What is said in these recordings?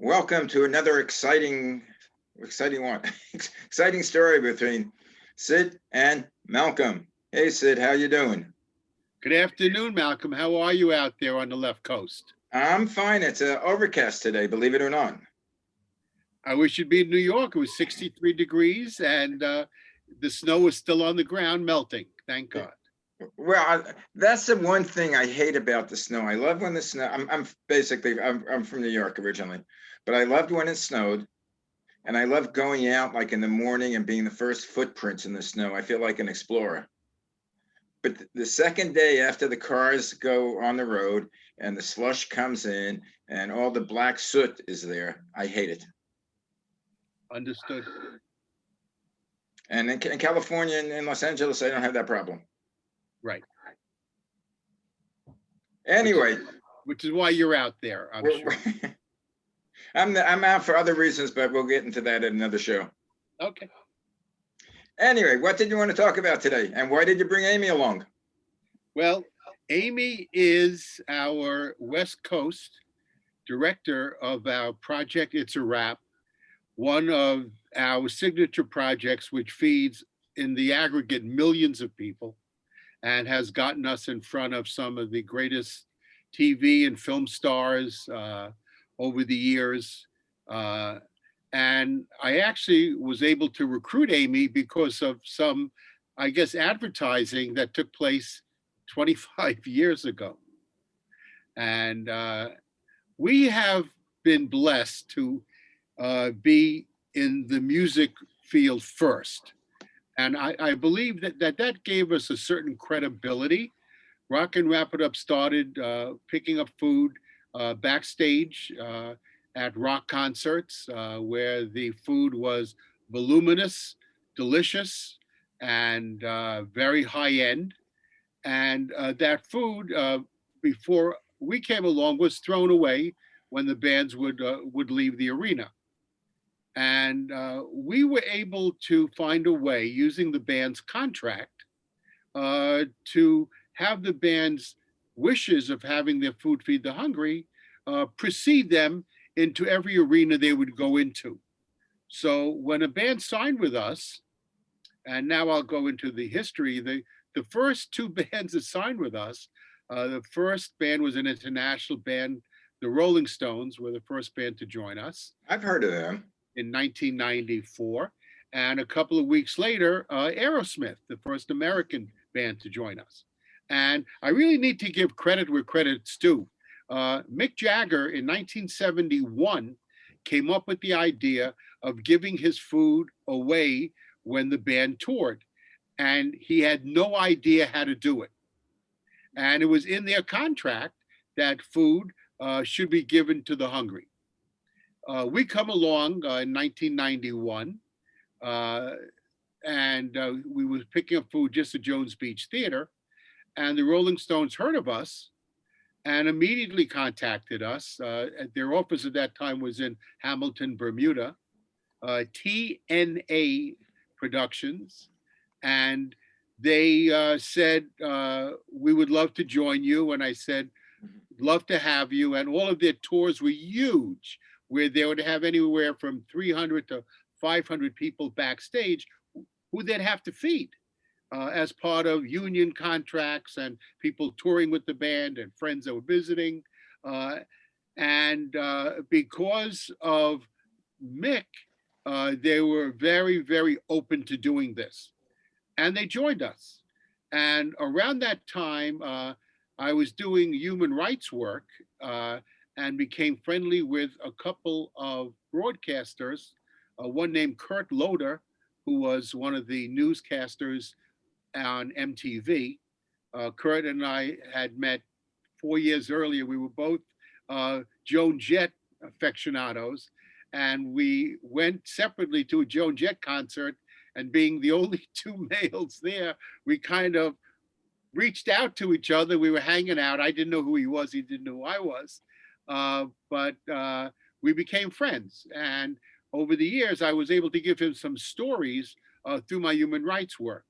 Welcome to another exciting one, exciting story between Syd and Malcolm. Hey, Syd, how you doing? Good afternoon, Malcolm. How are you out there on the left coast? I'm fine. It's overcast today, believe it or not. I wish you'd be in New York. It was 63 degrees and the snow was still on the ground melting. Thank God. Well, that's the one thing I hate about the snow. I love when the snow. I'm from New York originally, but I loved when it snowed, and I love going out like in the morning and being the first footprints in the snow. I feel like an explorer. But the second day after the cars go on the road and the slush comes in and all the black soot is there, I hate it. Understood. And in California and in Los Angeles, I don't have that problem. Right. Anyway, which is why you're out there, I'm sure. I'm out for other reasons, but we'll get into that in another show. Okay. Anyway, what did you want to talk about today? And why did you bring Amy along? Well, Amy is our West Coast director of our project, It's a Wrap, one of our signature projects, which feeds in the aggregate millions of people and has gotten us in front of some of the greatest TV and film stars over the years. And I actually was able to recruit Amy because of some, I guess, advertising that took place 25 years ago. And we have been blessed to be in the music field first. And I believe that gave us a certain credibility. Rock and Wrap It Up started picking up food backstage at rock concerts where the food was voluminous, delicious, and very high end. And that food, before we came along, was thrown away when the bands would leave the arena. And we were able to find a way, using the band's contract, to have the band's wishes of having their food feed the hungry precede them into every arena they would go into. So when a band signed with us, and now I'll go into the history, the first two bands that signed with us, the first band was an international band. The Rolling Stones were the first band to join us. I've heard of them. In 1994. And a couple of weeks later, Aerosmith, the first American band to join us. And I really need to give credit where credit's due. Mick Jagger in 1971 came up with the idea of giving his food away when the band toured. And he had no idea how to do it. And it was in their contract that food should be given to the hungry. We come along in 1991, and we was picking up food just at Jones Beach Theater, and the Rolling Stones heard of us and immediately contacted us. Their office at that time was in Hamilton, Bermuda, TNA Productions, and they said, we would love to join you. And I said, love to have you. And all of their tours were huge, where they would have anywhere from 300 to 500 people backstage who they'd have to feed as part of union contracts and people touring with the band and friends that were visiting. And because of Mick, they were very, very open to doing this. And they joined us. And around that time, I was doing human rights work and became friendly with a couple of broadcasters, one named Kurt Loder, who was one of the newscasters on MTV. Kurt and I had met 4 years earlier. We were both Joan Jett aficionados, and we went separately to a Joan Jett concert, and being the only two males there, we kind of reached out to each other. We were hanging out. I didn't know who he was. He didn't know who I was. But we became friends. And over the years, I was able to give him some stories through my human rights work.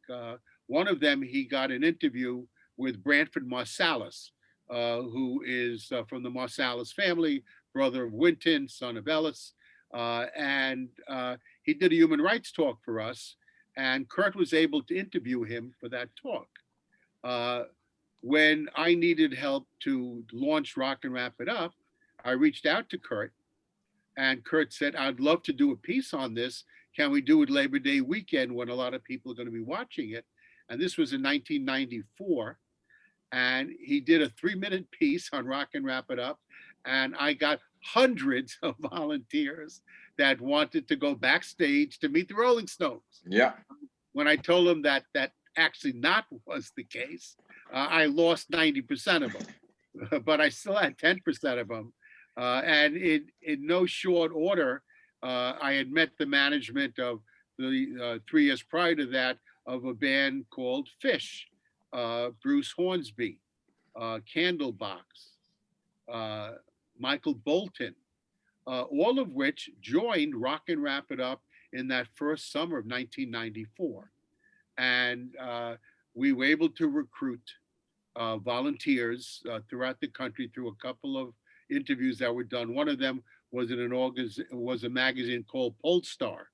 One of them, he got an interview with Branford Marsalis, who is from the Marsalis family, brother of Winton, son of Ellis. And he did a human rights talk for us. And Kurt was able to interview him for that talk. When I needed help to launch Rock and Wrap It Up, I reached out to Kurt, and Kurt said, I'd love to do a piece on this. Can we do it Labor Day weekend when a lot of people are going to be watching it? And this was in 1994. And he did a 3-minute piece on Rock and Wrap It Up. And I got hundreds of volunteers that wanted to go backstage to meet the Rolling Stones. Yeah. When I told them that that actually not was the case, I lost 90% of them, but I still had 10% of them. And in no short order, I had met the management of the 3 years prior to that of a band called Fish, Bruce Hornsby, Candlebox, Michael Bolton, all of which joined Rock and Wrap It Up in that first summer of 1994. And we were able to recruit volunteers throughout the country through a couple of interviews that were done. One of them was in a magazine called Polestar.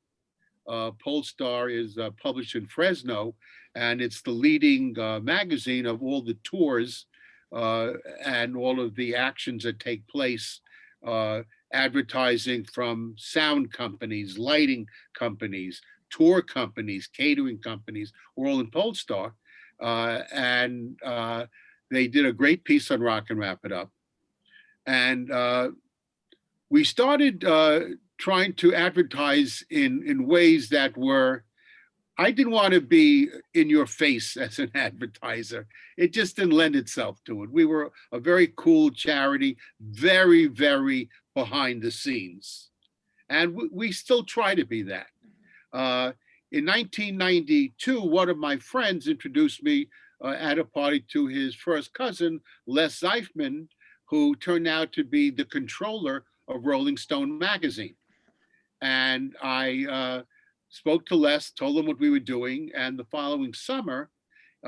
Polestar is published in Fresno, and it's the leading magazine of all the tours and all of the actions that take place, advertising from sound companies, lighting companies, tour companies, catering companies, were all in Polestar. And they did a great piece on Rock and Wrap It Up. And we started trying to advertise in ways that were, I didn't want to be in your face as an advertiser. It just didn't lend itself to it. We were a very cool charity, very, very behind the scenes. And we still try to be that. In 1992, one of my friends introduced me at a party to his first cousin, Les Zeifman, who turned out to be the controller of Rolling Stone magazine. And I spoke to Les, told him what we were doing. And the following summer,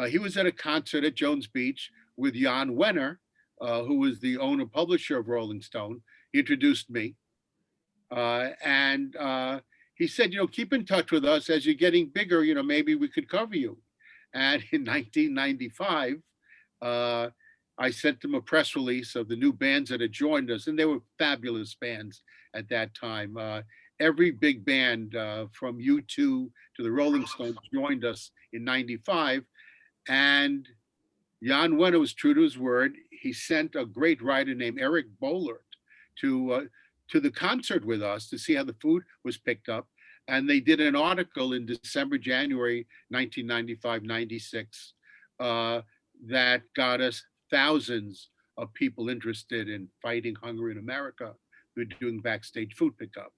he was at a concert at Jones Beach with Jan Wenner, who was the owner publisher of Rolling Stone. He introduced me. And he said, keep in touch with us as you're getting bigger, maybe we could cover you. And in 1995, I sent him a press release of the new bands that had joined us, and they were fabulous bands at that time. Every big band from U2 to the Rolling Stones joined us in 95. And Jan Wenner was true to his word. He sent a great writer named Eric Bollert to the concert with us to see how the food was picked up. And they did an article in December, January 1995, 96, that got us thousands of people interested in fighting hunger in America. We're doing backstage food pickup.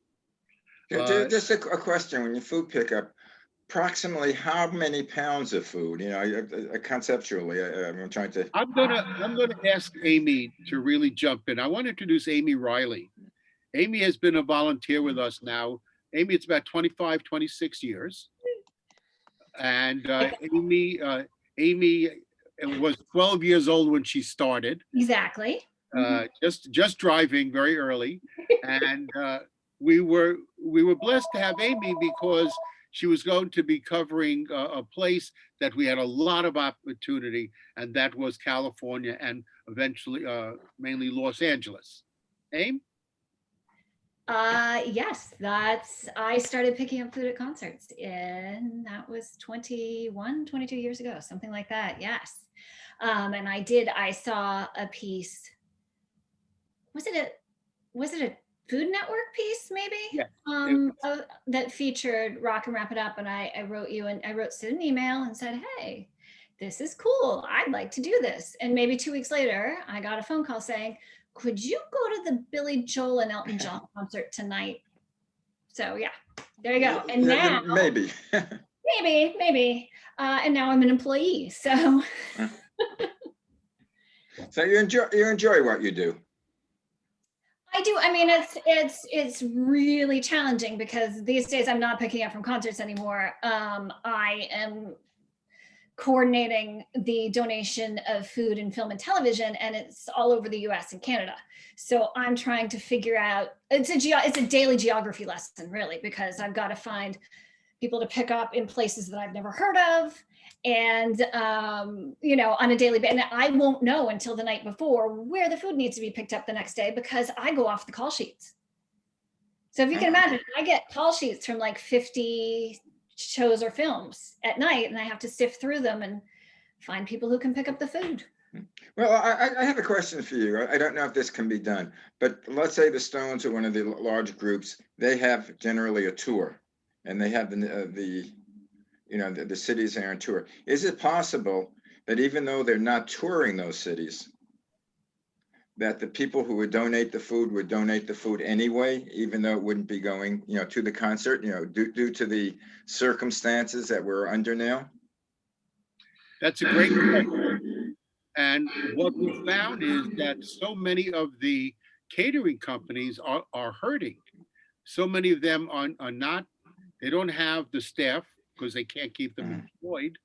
Just a question, when you food pickup, approximately how many pounds of food, conceptually, I'm trying to. I'm gonna ask Amy to really jump in. I want to introduce Amy Reiley. Amy has been a volunteer with us now. Amy, it's about 25, 26 years. And Amy was 12 years old when she started. Exactly. Just driving very early. And we were blessed to have Amy because she was going to be covering a place that we had a lot of opportunity, and that was California and eventually mainly Los Angeles. Amy? Yes, I started picking up food at concerts, and that was 21, 22 years ago, something like that. Yes. And I saw a piece. Was it a Food Network piece, maybe? Yeah. That featured Rock and Wrap It Up. And I wrote Syd an email and said, hey, this is cool. I'd like to do this. And maybe 2 weeks later, I got a phone call saying, could you go to the Billy Joel and Elton John concert tonight? So yeah, there you go. And now maybe. maybe. And now I'm an employee. So So you enjoy what you do. I do. I mean, it's really challenging because these days I'm not picking up from concerts anymore. I am coordinating the donation of food and film and television, and it's all over the US and Canada. So I'm trying to figure out, it's a daily geography lesson, really, because I've got to find people to pick up in places that I've never heard of. And, on a daily basis, and I won't know until the night before where the food needs to be picked up the next day, because I go off the call sheets. So if you can imagine, I get call sheets from like 50 shows or films at night, and I have to sift through them and find people who can pick up the food. Well, I have a question for you. I don't know if this can be done, but let's say the Stones are one of the large groups. They have generally a tour, and they have the cities they're on tour. Is it possible that even though they're not touring those cities, that the people who would donate the food anyway, even though it wouldn't be going, to the concert, due to the circumstances that we're under now? That's a great question. And what we found is that so many of the catering companies are hurting. So many of them are not, they don't have the staff because they can't keep them employed.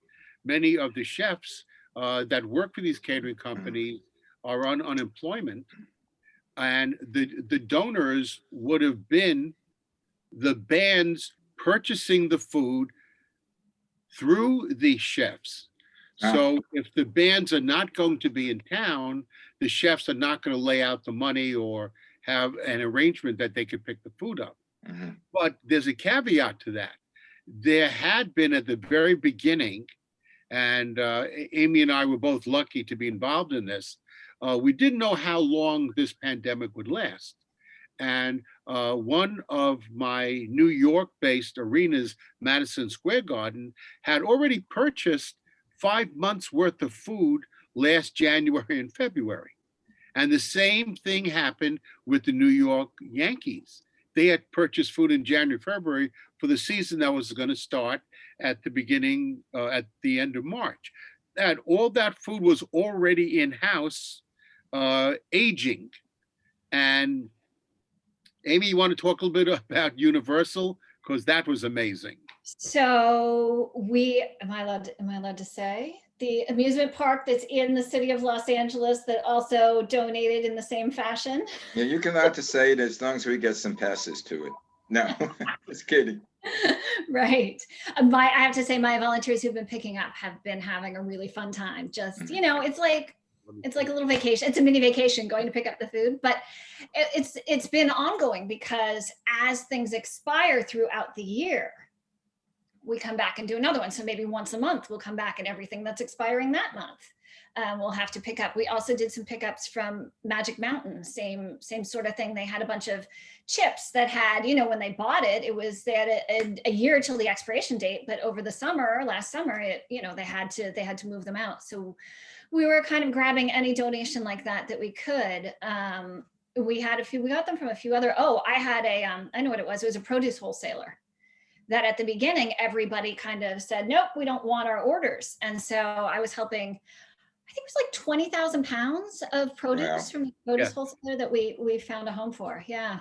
Many of the chefs that work for these catering companies are on unemployment, and the donors would have been the bands purchasing the food through the chefs. So if the bands are not going to be in town, the chefs are not going to lay out the money or have an arrangement that they could pick the food up. But there's a caveat to that. There had been at the very beginning, and Amy and I were both lucky to be involved in this. We didn't know how long this pandemic would last. And one of my New York-based arenas, Madison Square Garden, had already purchased 5 months worth of food last January and February. And the same thing happened with the New York Yankees. They had purchased food in January, February for the season that was going to start at the beginning, at the end of March. That all that food was already in-house, aging. And Amy, you want to talk a little bit about Universal? Because that was amazing. So am I allowed to say? The amusement park that's in the city of Los Angeles that also donated in the same fashion. Yeah, you can allowed to say it as long as we get some passes to it. No, just kidding. Right. I have to say, my volunteers who've been picking up have been having a really fun time. Just, it's like a little vacation. It's a mini vacation going to pick up the food, but it's been ongoing, because as things expire throughout the year, we come back and do another one. So maybe once a month we'll come back, and everything that's expiring that month we'll have to pick up. We also did some pickups from Magic Mountain, same sort of thing. They had a bunch of chips that had, when they bought it, they had a year till the expiration date, but over the summer, last summer, they had to move them out. So we were kind of grabbing any donation like that we could. We got them from a few other, I know what it was. It was a produce wholesaler that at the beginning, everybody kind of said, nope, we don't want our orders. And so I was helping, I think it was like 20,000 pounds of produce from the produce wholesaler that we found a home for. Yeah.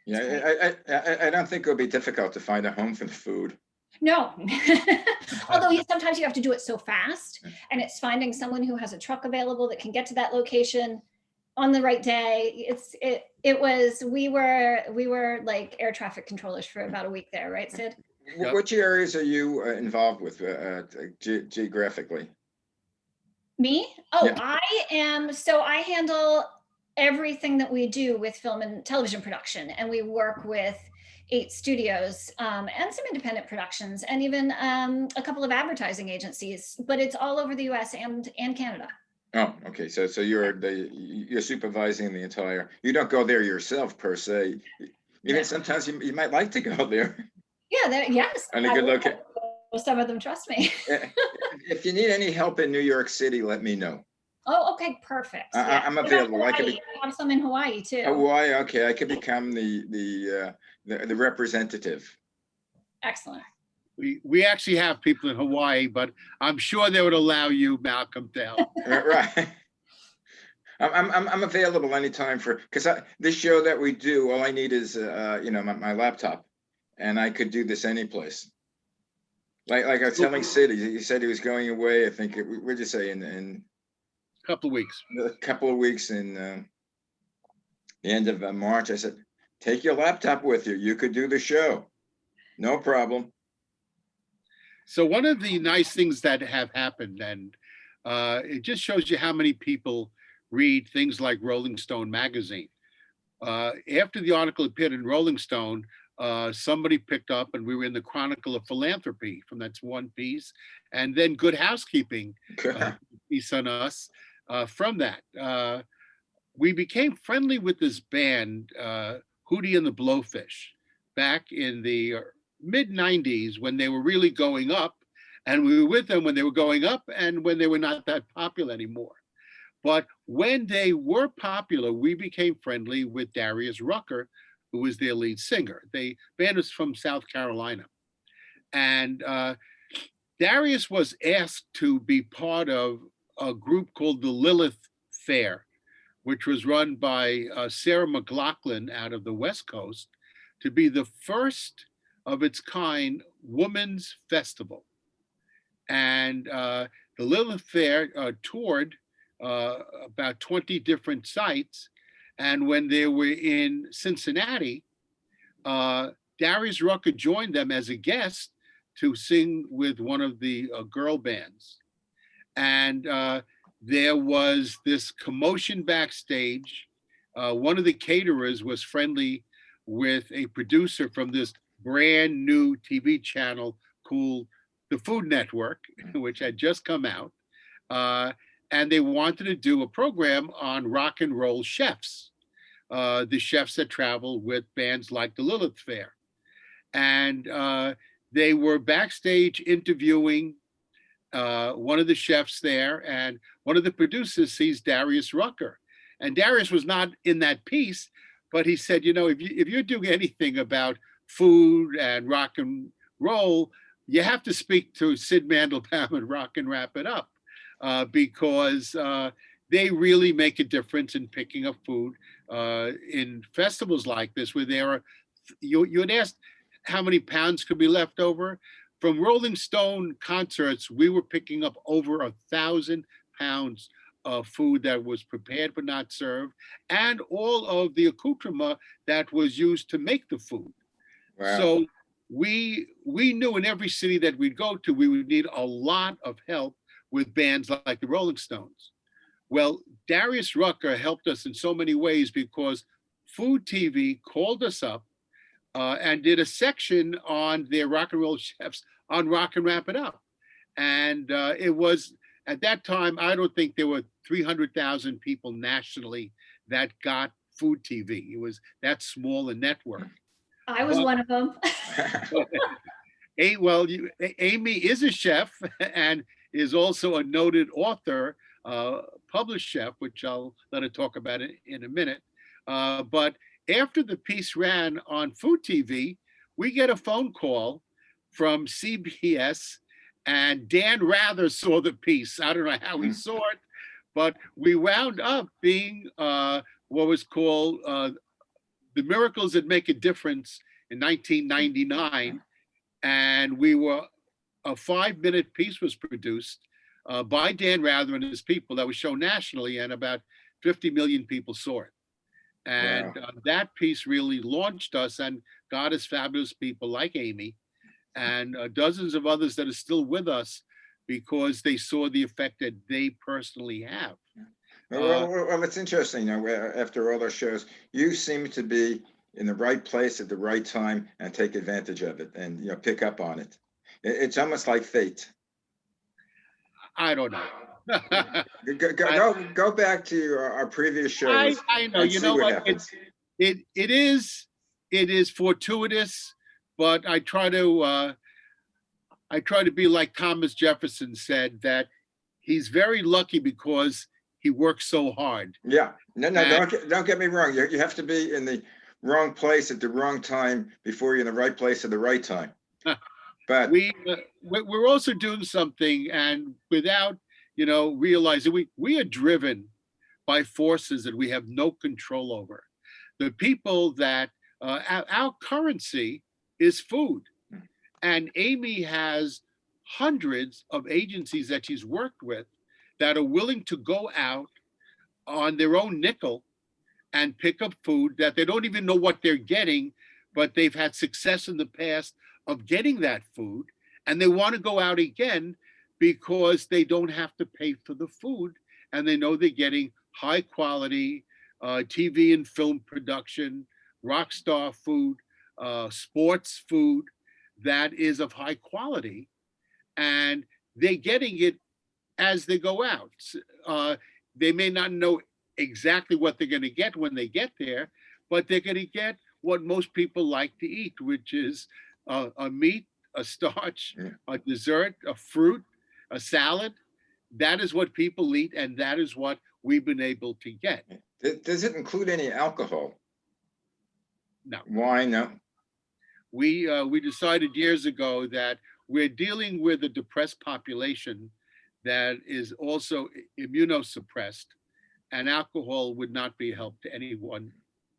Yeah, I don't think it'll be difficult to find a home for the food. No, although sometimes you have to do it so fast, and it's finding someone who has a truck available that can get to that location on the right day. We were like air traffic controllers for about a week there, right, Syd? Which areas are you involved with geographically? Me? I am. So I handle everything that we do with film and television production, and we work with 8 studios and some independent productions, and even a couple of advertising agencies, but it's all over the US and Canada. Oh, okay. So you're supervising the entire, you don't go there yourself per se. Even sometimes you might like to go there. Yeah, yes. And a good look at some of them, trust me. If you need any help in New York City, let me know. Oh, okay, perfect. I'm available. I have some in Hawaii too. Hawaii, okay. I could become the representative. Excellent. We actually have people in Hawaii, but I'm sure they would allow you, Malcolm, to help. Right. I'm available anytime because this show that we do, all I need is my laptop, and I could do this any place. Like I was telling Sid, he said he was going away. I think, what'd you say, in A couple of weeks. a couple of weeks in the end of March. I said, take your laptop with you. You could do the show. No problem. So one of the nice things that have happened, and it just shows you how many people read things like Rolling Stone magazine. After the article appeared in Rolling Stone, somebody picked up, and we were in the Chronicle of Philanthropy. From that's one piece, and then Good Housekeeping piece on us. From that, we became friendly with this band, Hootie and the Blowfish, back in the mid '90s when they were really going up, and we were with them when they were going up and when they were not that popular anymore. But when they were popular, we became friendly with Darius Rucker, who was their lead singer. The band was from South Carolina. And Darius was asked to be part of a group called the Lilith Fair, which was run by Sarah McLachlan out of the West Coast, to be the first of its kind women's festival. And the Lilith Fair toured about 20 different sites. And when they were in Cincinnati, Darius Rucker joined them as a guest to sing with one of the girl bands. And there was this commotion backstage. One of the caterers was friendly with a producer from this brand new TV channel called the Food Network, which had just come out. And they wanted to do a program on rock and roll chefs, the chefs that travel with bands like the Lilith Fair. And they were backstage interviewing one of the chefs there, and one of the producers sees Darius Rucker. And Darius was not in that piece, but he said, you know, if you're doing anything about food and rock and roll, you have to speak to Syd Malcolm and Rock and Wrap It Up, because they really make a difference in picking up food in festivals like this, where there are, you had asked how many pounds could be left over. From Rolling Stone concerts, we were picking up over 1,000 pounds of food that was prepared but not served, and all of the accoutrement that was used to make the food. Wow. So we knew in every city that we'd go to, we would need a lot of help with bands like the Rolling Stones. Well, Darius Rucker helped us in so many ways, because Food TV called us up and did a section on their rock and roll chefs on Rock and Wrap It Up. And it was, at that time, I don't think there were 300,000 people nationally that got Food TV. It was that small a network. I was one of them. Amy is a chef and is also a noted author, published chef, which I'll let her talk about it in a minute. But after the piece ran on Food TV, we get a phone call from CBS, and Dan Rather saw the piece. I don't know how he saw it, but we wound up being what was called The Miracles That Make a Difference in 1999. And a 5-minute piece was produced by Dan Rather and his people that was shown nationally, and about 50 million people saw it. And Wow. That piece really launched us and got us fabulous people like Amy and dozens of others that are still with us, because they saw the effect that they personally have. Well, it's interesting, you know, after all those shows, you seem to be in the right place at the right time and take advantage of it, and, you know, pick up on it. It's almost like fate. I don't know. Go back to our previous shows. I know. and You see know what? happens. It is fortuitous, but I try to be like Thomas Jefferson said, that he's very lucky because he works so hard. Yeah, no, don't get me wrong. You have to be in the wrong place at the wrong time before you're in the right place at the right time. But we're also doing something, and without realizing, we are driven by forces that we have no control over. The people that our currency is food, and Amy has hundreds of agencies that she's worked with that are willing to go out on their own nickel and pick up food that they don't even know what they're getting, but they've had success in the past of getting that food. And they want to go out again because they don't have to pay for the food. And they know they're getting high quality TV and film production, rock star food, sports food that is of high quality. And they're getting it as they go out. They may not know exactly what they're going to get when they get there, but they're going to get what most people like to eat, which is a meat, a starch, a dessert, a fruit, a salad. That is what people eat, and that is what we've been able to get. Does it include any alcohol? No. Wine? No. We decided years ago that we're dealing with a depressed population that is also immunosuppressed, and alcohol would not be a help to anyone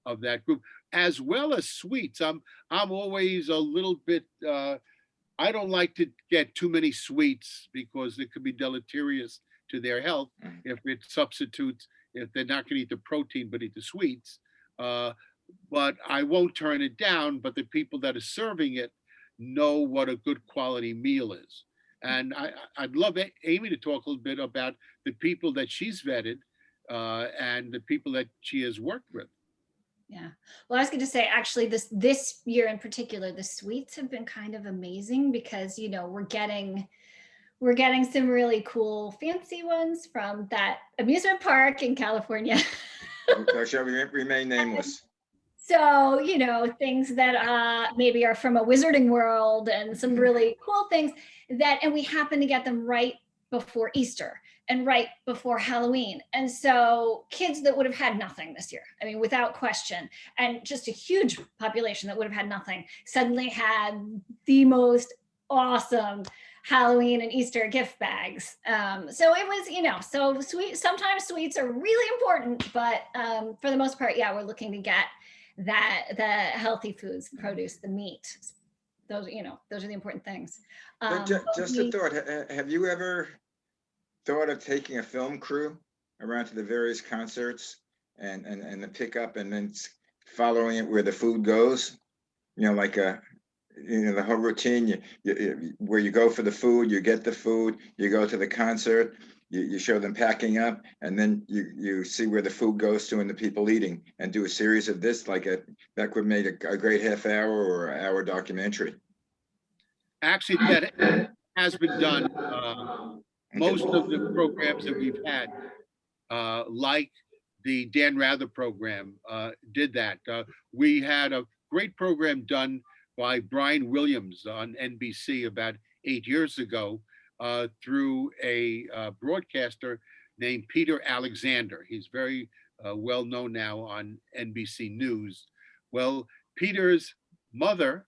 of that group, as well as sweets. I'm always a little bit, I don't like to get too many sweets because it could be deleterious to their health if it substitutes, if they're not going to eat the protein but eat the sweets. But I won't turn it down, but the people that are serving it know what a good quality meal is. And I'd love Amy to talk a little bit about the people that she's vetted and the people that she has worked with. Yeah. Well, I was going to say, actually, this year in particular, the sweets have been kind of amazing because, you know, we're getting some really cool fancy ones from that amusement park in California. Shall we remain nameless? So, you know, things that maybe are from a Wizarding World and some really cool things and we happen to get them right before Easter and right before Halloween. And so kids that would have had nothing this year, I mean, without question, and just a huge population that would have had nothing, suddenly had the most awesome Halloween and Easter gift bags. So it was, you know, so sometimes sweets are really important, but for the most part, yeah, we're looking to get the healthy foods, the produce, the meat. Those, you know, those are the important things. Just a thought, have you ever thought of taking a film crew around to the various concerts and the pickup and then following it where the food goes? You know, like the whole routine, where you go for the food, you get the food, you go to the concert, you show them packing up, and then you see where the food goes to and the people eating, and do a series of this, that could make a great half hour or hour documentary. Actually, that has been done. Most of the programs that we've had, like the Dan Rather program, did that. We had a great program done by Brian Williams on NBC about 8 years ago through a broadcaster named Peter Alexander. He's very well known now on NBC News. Well, Peter's mother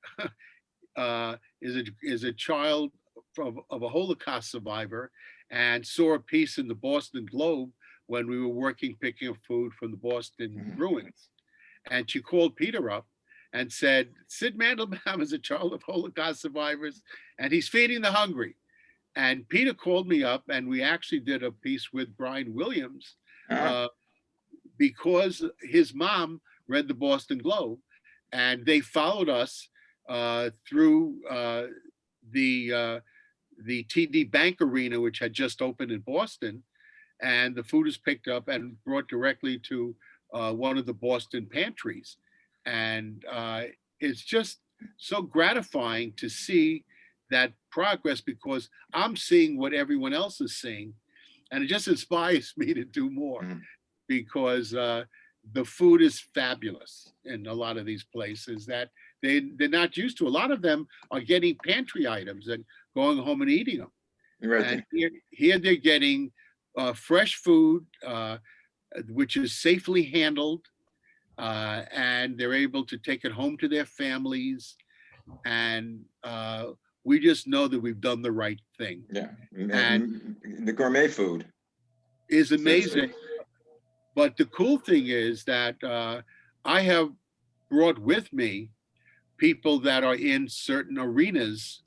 is a child of a Holocaust survivor and saw a piece in the Boston Globe when we were working picking up food from the Boston ruins. And she called Peter up and said, Syd Malcolm is a child of Holocaust survivors and he's feeding the hungry. And Peter called me up and we actually did a piece with Brian Williams because his mom read the Boston Globe and they followed us through the TD Bank Arena, which had just opened in Boston. And the food is picked up and brought directly to one of the Boston pantries. And it's just so gratifying to see that progress because I'm seeing what everyone else is seeing. And it just inspires me to do more because the food is fabulous in a lot of these places that they're not used to. A lot of them are getting pantry items and going home and eating them. Right. And here they're getting fresh food, which is safely handled, and they're able to take it home to their families. And we just know that we've done the right thing. Yeah, and the gourmet food is amazing. But the cool thing is that I have brought with me people that are in certain arenas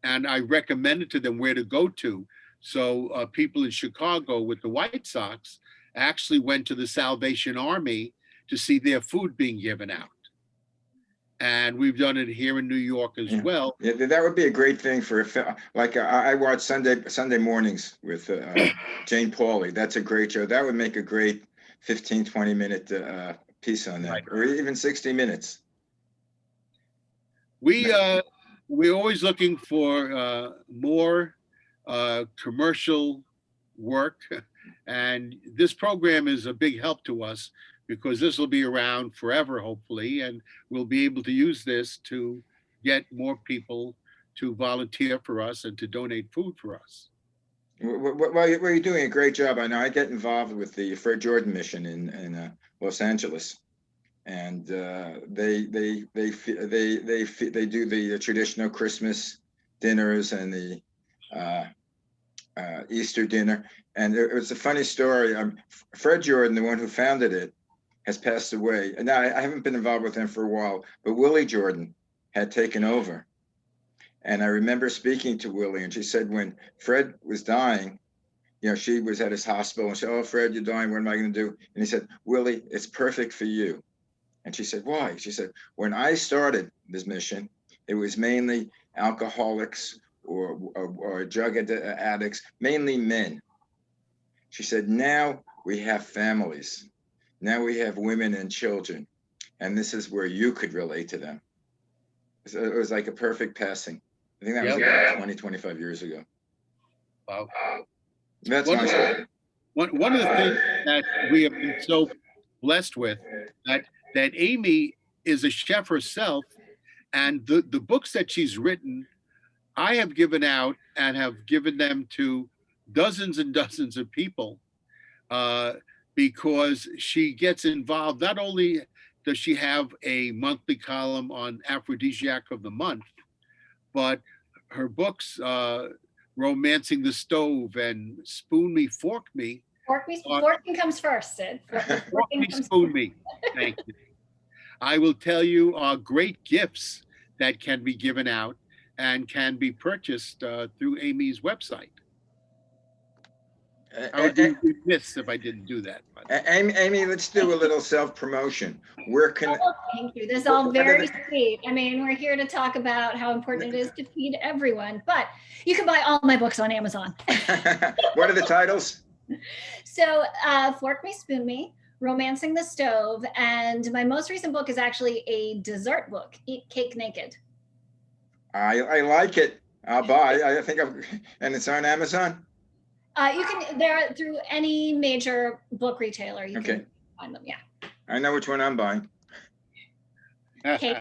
and I recommended to them where to go to. So people in Chicago with the White Sox actually went to the Salvation Army to see their food being given out. And we've done it here in New York as Yeah. well. Yeah, that would be a great thing for a film. Like I watch Sunday mornings with Jane Pauley. That's a great show. That would make a great 15, 20-minute piece on that, Right. or even 60 minutes. We're always looking for more commercial work, and this program is a big help to us because this will be around forever, hopefully, and we'll be able to use this to get more people to volunteer for us and to donate food for us. Well, you're doing a great job. I know I get involved with the Fred Jordan mission in Los Angeles, and they do the traditional Christmas dinners and the Easter dinner. And it was a funny story. Fred Jordan, the one who founded it, has passed away. And now I haven't been involved with him for a while, but Willie Jordan had taken over. And I remember speaking to Willie, and she said when Fred was dying, she was at his hospital, and she said, "Oh, Fred, you're dying. What am I going to do?" And he said, "Willie, it's perfect for you." And she said, "Why?" She said, "When I started this mission, it was mainly alcoholics or drug addicts, mainly men." She said, "Now we have families. Now we have women and children. And this is where you could relate to them." So it was like a perfect passing. I think that was about 20, 25 years ago. Wow. That's my story. One of the things that we have been so blessed with, that Amy is a chef herself, and the books that she's written, I have given out and have given them to dozens and dozens of people because she gets involved. Not only does she have a monthly column on Aphrodisiac of the Month, but her books, Romancing the Stove and Spoon Me, Fork Me. Forking comes first, Syd. Fork Me, Spoon Me. Thank you. I will tell you are great gifts that can be given out and can be purchased through Amy's website. I would be remiss if I didn't do that. Amy, let's do a little self-promotion. Where can? Oh, thank you. This is all very sweet. I mean, we're here to talk about how important it is to feed everyone, but you can buy all my books on Amazon. What are the titles? So, Fork Me, Spoon Me, Romancing the Stove, and my most recent book is actually a dessert book, Eat Cake Naked. I like it. I'll buy. I think and it's on Amazon. You can, they're through any major book retailer. You can find them. Yeah. I know which one I'm buying. Cake.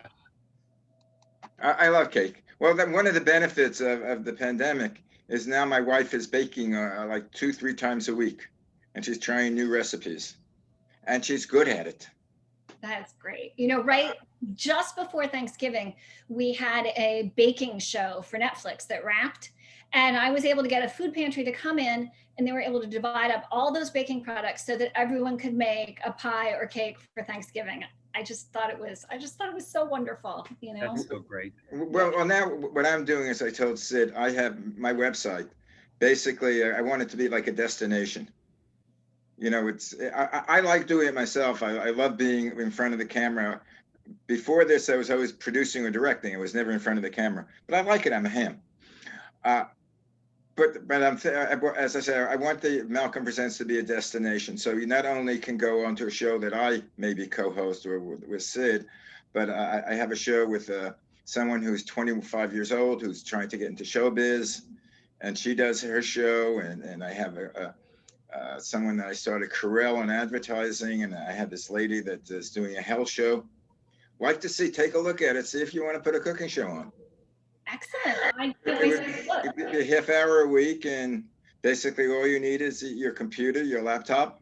I love cake. Well, one of the benefits of the pandemic is now my wife is baking like 2-3 times a week, and she's trying new recipes, and she's good at it. That's great. Right just before Thanksgiving, we had a baking show for Netflix that wrapped. And I was able to get a food pantry to come in, and they were able to divide up all those baking products so that everyone could make a pie or cake for Thanksgiving. I just thought it was so wonderful, That's so great. Well, now what I'm doing is I told Syd, I have my website. Basically, I want it to be like a destination. I like doing it myself. I love being in front of the camera. Before this, I was always producing or directing. I was never in front of the camera, but I like it. I'm a ham. But as I say, I want the Malcolm Presents to be a destination. So you not only can go onto a show that I maybe co-host or with Syd, but I have a show with someone who's 25 years old who's trying to get into showbiz, and she does her show. And I have someone that I started Corel in advertising, and I have this lady that is doing a health show. Like to take a look at it, see if you want to put a cooking show on. Excellent. It'd be a half hour a week, and basically all you need is your computer, your laptop,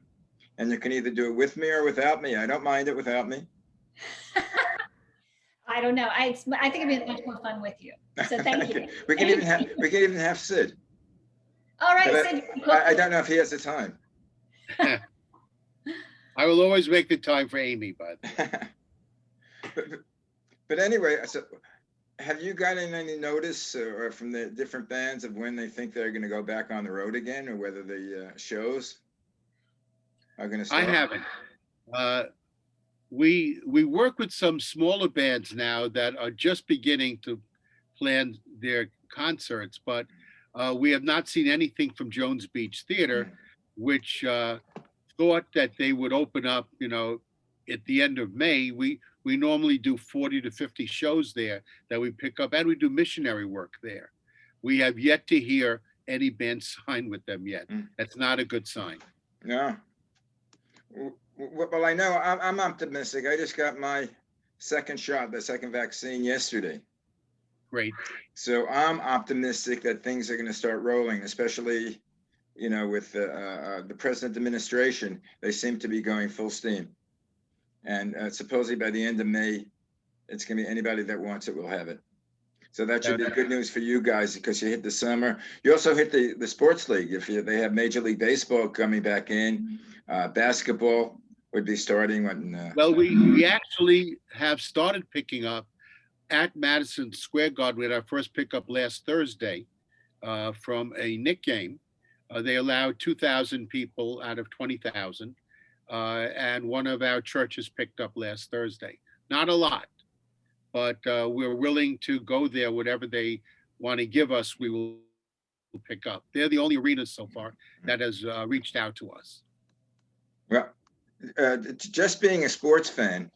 and you can either do it with me or without me. I don't mind it without me. I don't know. I think it'd be much more fun with you. So thank you. We can even have Syd. All right, Syd. I don't know if he has the time. I will always make the time for Amy, but but anyway, so have you gotten any notice or from the different bands of when they think they're going to go back on the road again, or whether the shows are going to I start? haven't. Uh, we work with some smaller bands now that are just beginning to plan their concerts, but we have not seen anything from Jones Beach Theater, which thought that they would open up, at the end of May. We normally do 40 to 50 shows there that we pick up, and we do missionary work there. We have yet to hear any band sign with them yet. That's not a good sign. No. Well, I know I'm optimistic. I just got my second shot, the second vaccine yesterday. Great. So I'm optimistic that things are going to start rolling, especially, with the present administration. They seem to be going full steam. And supposedly by the end of May, it's going to be anybody that wants it will have it. So that should be good news for you guys, because you hit the summer. You also hit the sports league. They have Major League Baseball coming back in, basketball would be starting when. Well, we actually have started picking up at Madison Square Garden. We had our first pickup last Thursday from a Knick game. They allowed 2,000 people out of 20,000. And one of our churches picked up last Thursday. Not a lot, but we're willing to go there. Whatever they want to give us, we will pick up. They're the only arena so far that has reached out to us. Well, just being a sports fan,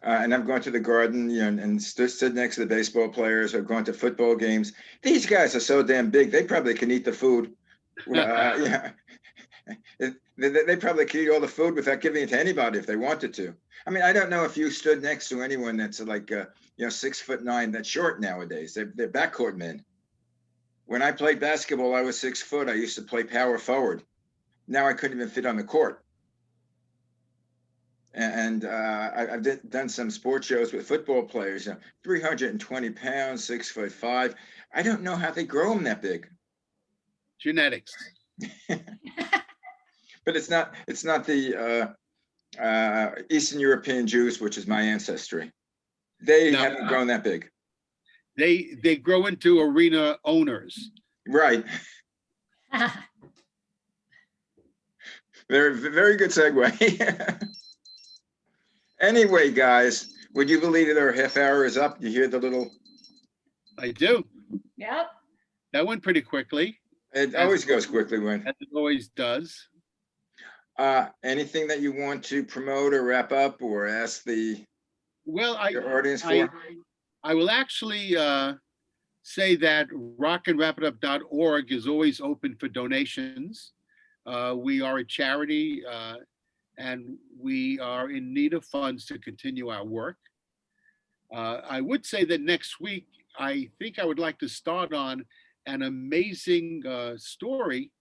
and I'm going to the Garden, and stood next to the baseball players, or going to football games. These guys are so damn big; they probably can eat the food. Yeah. They probably could eat all the food without giving it to anybody if they wanted to. I mean, I don't know if you stood next to anyone that's like, 6'9", that's short nowadays. They're backcourt men. When I played basketball, I was 6 foot. I used to play power forward. Now I couldn't even fit on the court. And I've done some sports shows with football players, 320 pounds, 6'5". I don't know how they grow them that big. Genetics. But it's not the Eastern European Jews, which is my ancestry. They haven't grown that big. They grow into arena owners. Right. Very, very good segue. Anyway, guys, would you believe that our half hour is up? You hear the little? I do. Yep. That went pretty quickly. It always goes quickly when. As it always does. Anything that you want to promote or wrap up or ask your audience for? I will actually say that rockandwrapitup.org is always open for donations. We are a charity and we are in need of funds to continue our work. I would say that next week, I think I would like to start on an amazing story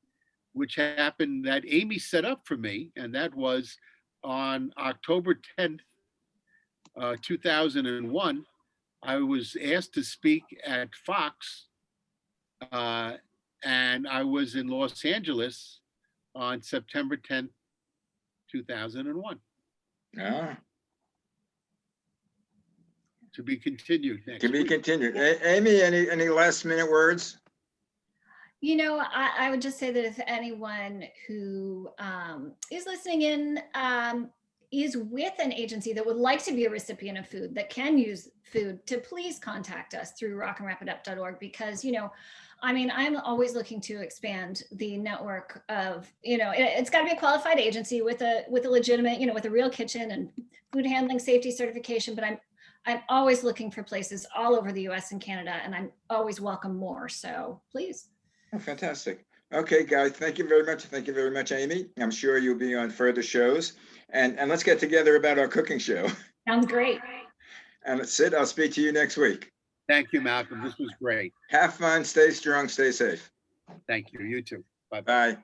which happened that Amy set up for me, and that was on October 10th, 2001. I was asked to speak at Fox, and I was in Los Angeles on September 10th, 2001. Ah. To be continued next To be week. continued. Amy, any last minute words? I would just say that if anyone who is listening in is with an agency that would like to be a recipient of food, that can use food, to please contact us through rockandwrapitup.org, because, I'm always looking to expand the network of, it's got to be a qualified agency with a legitimate, with a real kitchen and food handling safety certification. But I'm always looking for places all over the US and Canada, and I'm always welcome more. So please. Oh, fantastic. Okay, guys, thank you very much. Thank you very much, Amy. I'm sure you'll be on further shows. And let's get together about our cooking show. Sounds great. And Syd, I'll speak to you next week. Thank you, Malcolm. This was great. Have fun, stay strong, stay safe. Thank you. You too. Bye-bye. Bye.